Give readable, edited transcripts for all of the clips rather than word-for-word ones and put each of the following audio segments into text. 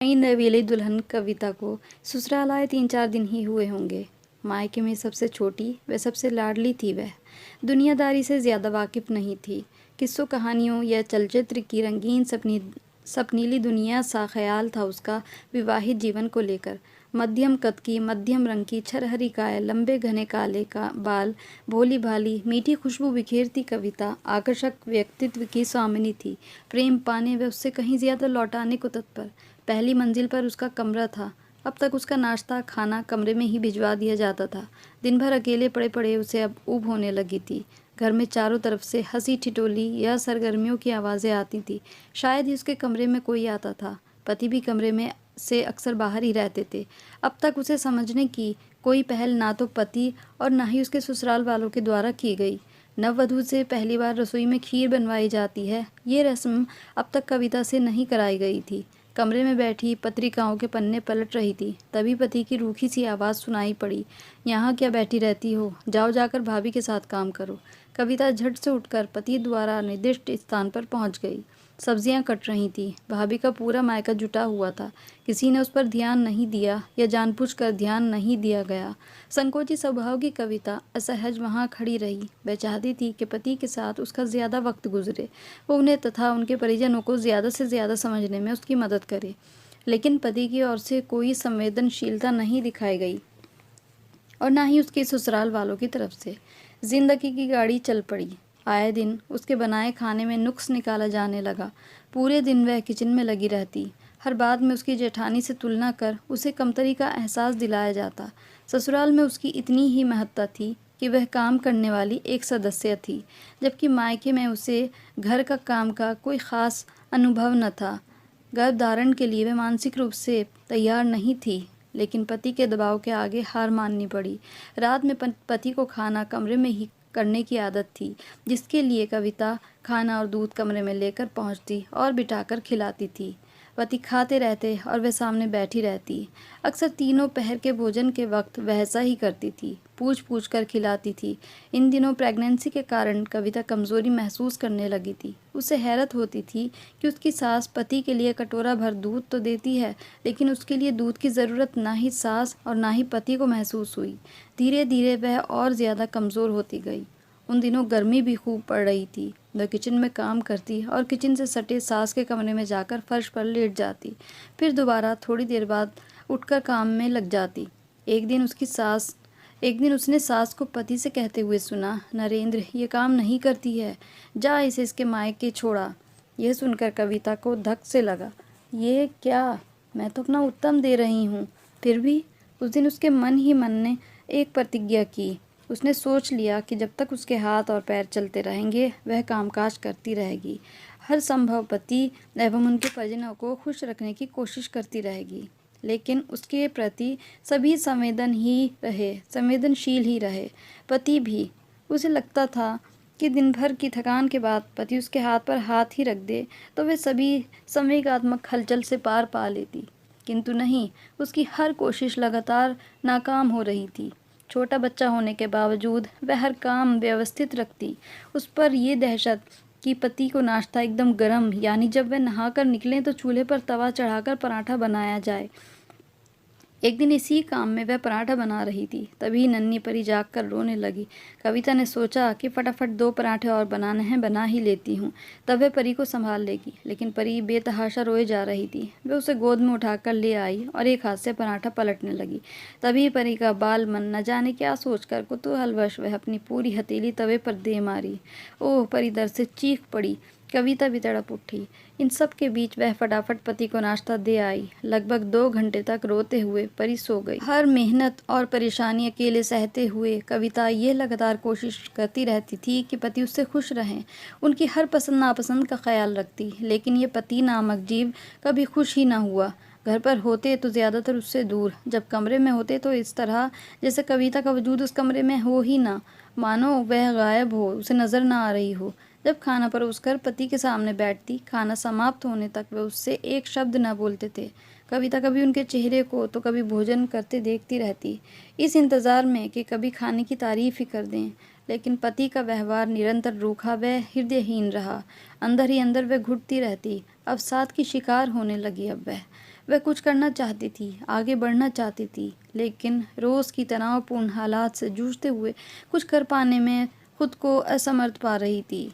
नई नवेली दुल्हन कविता को ससुराल आए 3-4 दिन ही हुए होंगे। मायके में सबसे छोटी व सबसे लाडली थी वह। दुनियादारी से ज़्यादा वाकिफ़ नहीं थी। किस्सों कहानियों या चलचित्र की रंगीन सपनीली दुनिया सा ख्याल था उसका विवाहित जीवन को लेकर। मध्यम कद की, मध्यम रंग की, छरहरी काया, लंबे घने काले का बाल, भोली भाली, मीठी खुशबू बिखेरती कविता आकर्षक व्यक्तित्व की स्वामिनी थी। प्रेम पाने व उससे कहीं ज़्यादा लौटाने को तत्पर। पहली मंजिल पर उसका कमरा था। अब तक उसका नाश्ता खाना कमरे में ही भिजवा दिया जाता था। दिन भर अकेले पड़े पड़े उसे अब ऊब होने लगी थी। घर में चारों तरफ से हंसी ठिठोली या सरगर्मियों की आवाज़ें आती थी। शायद ही उसके कमरे में कोई आता था। पति भी कमरे में से अक्सर बाहर ही रहते थे। अब तक उसे समझने की कोई पहल ना तो पति और ना ही उसके ससुराल वालों के द्वारा की गई। नववधू से पहली बार रसोई में खीर बनवाई जाती है, ये रस्म अब तक कविता से नहीं कराई गई थी। कमरे में बैठी पत्रिकाओं के पन्ने पलट रही थी, तभी पति की रूखी सी आवाज़ सुनाई पड़ी, यहाँ क्या बैठी रहती हो, जाओ जाकर भाभी के साथ काम करो। कविता झट से उठकर पति द्वारा निर्दिष्ट स्थान पर पहुंच गई। सब्जियां कट रही थी। भाभी का पूरा मायका जुटा हुआ था। किसी ने उस पर ध्यान नहीं दिया या जानबूझकर ध्यान नहीं दिया गया। संकोची स्वभाव की कविता असहज वहाँ खड़ी रही। वह चाहती थी कि पति के साथ उसका ज़्यादा वक्त गुजरे, वो उन्हें तथा उनके परिजनों को ज़्यादा से ज़्यादा समझने में उसकी मदद करे, लेकिन पति की ओर से कोई संवेदनशीलता नहीं दिखाई गई और ना ही उसके ससुराल वालों की तरफ से। जिंदगी की गाड़ी चल पड़ी। आए दिन उसके बनाए खाने में नुक्स निकाला जाने लगा। पूरे दिन वह किचन में लगी रहती। हर बात में उसकी जेठानी से तुलना कर उसे कमतरी का एहसास दिलाया जाता। ससुराल में उसकी इतनी ही महत्ता थी कि वह काम करने वाली एक सदस्य थी, जबकि मायके में उसे घर का काम का कोई ख़ास अनुभव न था। गर्भ धारण के लिए वह मानसिक रूप से तैयार नहीं थी, लेकिन पति के दबाव के आगे हार माननी पड़ी। रात में पति को खाना कमरे में ही करने की आदत थी, जिसके लिए कविता खाना और दूध कमरे में लेकर पहुंचती और बिठाकर खिलाती थी। पति खाते रहते और वह सामने बैठी रहती। अक्सर तीनों पहर के भोजन के वक्त वैसा ही करती थी, पूछ पूछ कर खिलाती थी। इन दिनों प्रेगनेंसी के कारण कविता कमज़ोरी महसूस करने लगी थी। उसे हैरत होती थी कि उसकी सास पति के लिए कटोरा भर दूध तो देती है, लेकिन उसके लिए दूध की ज़रूरत ना ही सास और ना ही पति को महसूस हुई। धीरे धीरे वह और ज़्यादा कमज़ोर होती गई। उन दिनों गर्मी भी खूब पड़ रही थी। वह किचन में काम करती और किचन से सटे सास के कमरे में जाकर फर्श पर लेट जाती, फिर दोबारा थोड़ी देर बाद उठकर काम में लग जाती। एक दिन उसने सास को पति से कहते हुए सुना, नरेंद्र ये काम नहीं करती है, जा इसे इसके मायके छोड़ा। यह सुनकर कविता को धक से लगा, ये क्या, मैं तो अपना उत्तम दे रही हूँ। फिर भी उस दिन उसके मन ही मन ने एक प्रतिज्ञा की। उसने सोच लिया कि जब तक उसके हाथ और पैर चलते रहेंगे वह कामकाज करती रहेगी, हर संभव पति एवं उनके परिजनों को खुश रखने की कोशिश करती रहेगी, लेकिन उसके प्रति सभी संवेदनशील ही रहे। पति भी। उसे लगता था कि दिन भर की थकान के बाद पति उसके हाथ पर हाथ ही रख दे तो वह सभी संवेगात्मक हलचल से पार पा लेती, किंतु नहीं, उसकी हर कोशिश लगातार नाकाम हो रही थी। छोटा बच्चा होने के बावजूद वह हर काम व्यवस्थित रखती। उस पर यह दहशत कि पति को नाश्ता एकदम गर्म, यानी जब वह नहाकर निकलें तो चूल्हे पर तवा चढ़ाकर पराठा बनाया जाए। एक दिन इसी काम में वह पराठा बना रही थी, तभी नन्ही परी जाग कर रोने लगी। कविता ने सोचा कि फटाफट 2 पराठे और बनाने हैं, बना ही लेती हूँ, तब वह परी को संभाल लेगी। लेकिन परी बेतहाशा रोए जा रही थी। वह उसे गोद में उठाकर ले आई और एक हाथ से पराठा पलटने लगी। तभी परी का बाल मन न जाने क्या सोचकर कुतूहलवश वह अपनी पूरी हथेली तवे पर दे मारी। ओह! परी दर्द से चीख पड़ी। कविता भी तड़प उठी। इन सब के बीच वह फटाफट पति को नाश्ता दे आई। लगभग 2 घंटे तक रोते हुए परी सो गई। हर मेहनत और परेशानी अकेले सहते हुए कविता ये लगातार कोशिश करती रहती थी कि पति उससे खुश रहें, उनकी हर पसंद नापसंद का ख्याल रखती, लेकिन ये पति नामक जीव कभी खुश ही ना हुआ। घर पर होते तो ज़्यादातर उससे दूर, जब कमरे में होते तो इस तरह जैसे कविता का वजूद उस कमरे में हो ही ना, मानो वह गायब हो, उसे नज़र ना आ रही हो। जब खाना परोसकर पति के सामने बैठती, खाना समाप्त होने तक वे उससे एक शब्द न बोलते थे। कविता कभी उनके चेहरे को तो कभी भोजन करते देखती रहती, इस इंतज़ार में कि कभी खाने की तारीफ ही कर दें, लेकिन पति का व्यवहार निरंतर रूखा व हृदयहीन रहा। अंदर ही अंदर वह घुटती रहती। अवसाद की शिकार होने लगी। अब वह कुछ करना चाहती थी, आगे बढ़ना चाहती थी, लेकिन रोज़ की तनावपूर्ण हालात से जूझते हुए कुछ कर पाने में खुद को असमर्थ पा रही थी।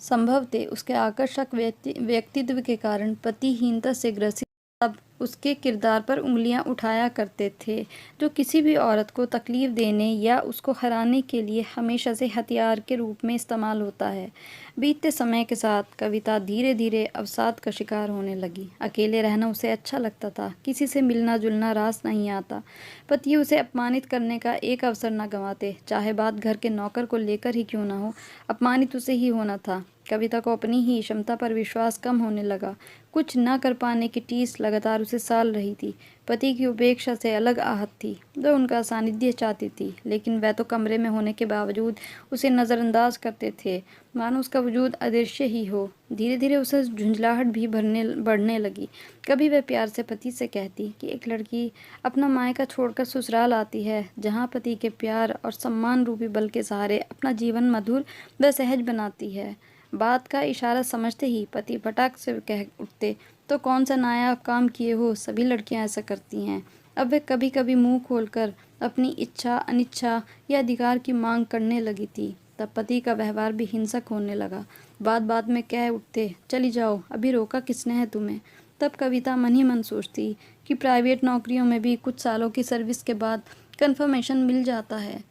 संभवतः उसके आकर्षक व्यक्तित्व के कारण पतिहीनता से ग्रसित अब उसके किरदार पर उंगलियां उठाया करते थे, जो किसी भी औरत को तकलीफ देने या उसको हराने के लिए हमेशा से हथियार के रूप में इस्तेमाल होता है। बीतते समय के साथ कविता धीरे धीरे अवसाद का शिकार होने लगी। अकेले रहना उसे अच्छा लगता था, किसी से मिलना जुलना रास नहीं आता। पति उसे अपमानित करने का एक अवसर न गंवाते, चाहे बात घर के नौकर को लेकर ही क्यों ना हो, अपमानित उसे ही होना था। कविता को अपनी ही क्षमता पर विश्वास कम होने लगा। कुछ न कर पाने की टीस लगातार उसे साल रही थी। पति की उपेक्षा से अलग आहत थी, वह उनका सानिध्य चाहती थी, लेकिन वह तो कमरे में होने के बावजूद उसे नज़रअंदाज करते थे, मानो उसका वजूद अदृश्य ही हो। धीरे धीरे उसे झुंझलाहट भी बढ़ने लगी। कभी वह प्यार से पति से कहती कि एक लड़की अपना मायका छोड़कर ससुराल आती है, जहाँ पति के प्यार और सम्मान रूपी बल के सहारे अपना जीवन मधुर व सहज बनाती है। बात का इशारा समझते ही पति फटाक से कह उठते, तो कौन सा नायाब काम किए हो, सभी लड़कियां ऐसा करती हैं। अब वे कभी कभी मुंह खोलकर अपनी इच्छा अनिच्छा या अधिकार की मांग करने लगी थी। तब पति का व्यवहार भी हिंसक होने लगा। बात बात में कह उठते, चली जाओ, अभी रोका किसने है तुम्हें। तब कविता मन ही मन सोचती कि प्राइवेट नौकरियों में भी कुछ सालों की सर्विस के बाद कन्फर्मेशन मिल जाता है,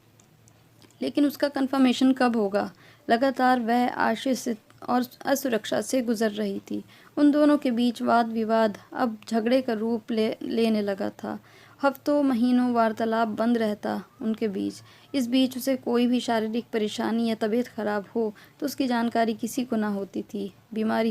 लेकिन उसका कन्फर्मेशन कब होगा। लगातार वह आश्चर्य और असुरक्षा से गुजर रही थी। उन दोनों के बीच वाद विवाद अब झगड़े का रूप लेने लगा था। हफ्तों महीनों वार्तालाप बंद रहता उनके बीच। इस बीच उसे कोई भी शारीरिक परेशानी या तबीयत खराब हो तो उसकी जानकारी किसी को ना होती थी। बीमार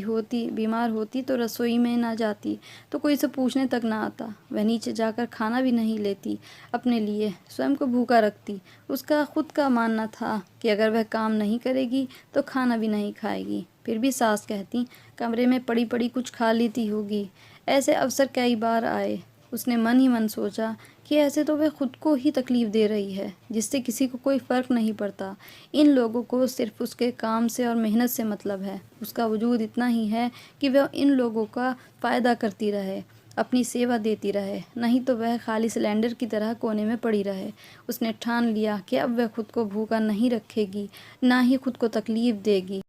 होती तो रसोई में ना जाती, तो कोई से पूछने तक ना आता। वह नीचे जाकर खाना भी नहीं लेती अपने लिए, स्वयं को भूखा रखती। उसका खुद का मानना था कि अगर वह काम नहीं करेगी तो खाना भी नहीं खाएगी। फिर भी सास कहती, कमरे में पड़ी पड़ी कुछ खा लेती होगी। ऐसे अवसर कई बार आए। उसने मन ही मन सोचा कि ऐसे तो वह खुद को ही तकलीफ दे रही है, जिससे किसी को कोई फ़र्क नहीं पड़ता। इन लोगों को सिर्फ उसके काम से और मेहनत से मतलब है। उसका वजूद इतना ही है कि वह इन लोगों का फ़ायदा करती रहे, अपनी सेवा देती रहे, नहीं तो वह खाली सिलेंडर की तरह कोने में पड़ी रहे। उसने ठान लिया कि अब वह खुद को भूखा नहीं रखेगी, ना ही खुद को तकलीफ देगी।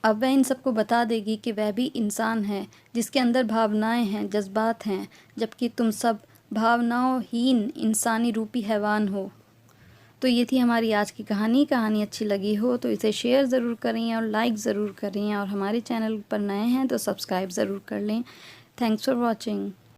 अब वह इन सबको बता देगी कि वह भी इंसान है, जिसके अंदर भावनाएं हैं, जज्बात हैं, जबकि तुम सब भावनाओंहीन इंसानी रूपी हैवान हो। तो ये थी हमारी आज की कहानी। कहानी अच्छी लगी हो तो इसे शेयर ज़रूर करें और लाइक ज़रूर करें, और हमारे चैनल पर नए हैं तो सब्सक्राइब ज़रूर कर लें। Thanks for watching.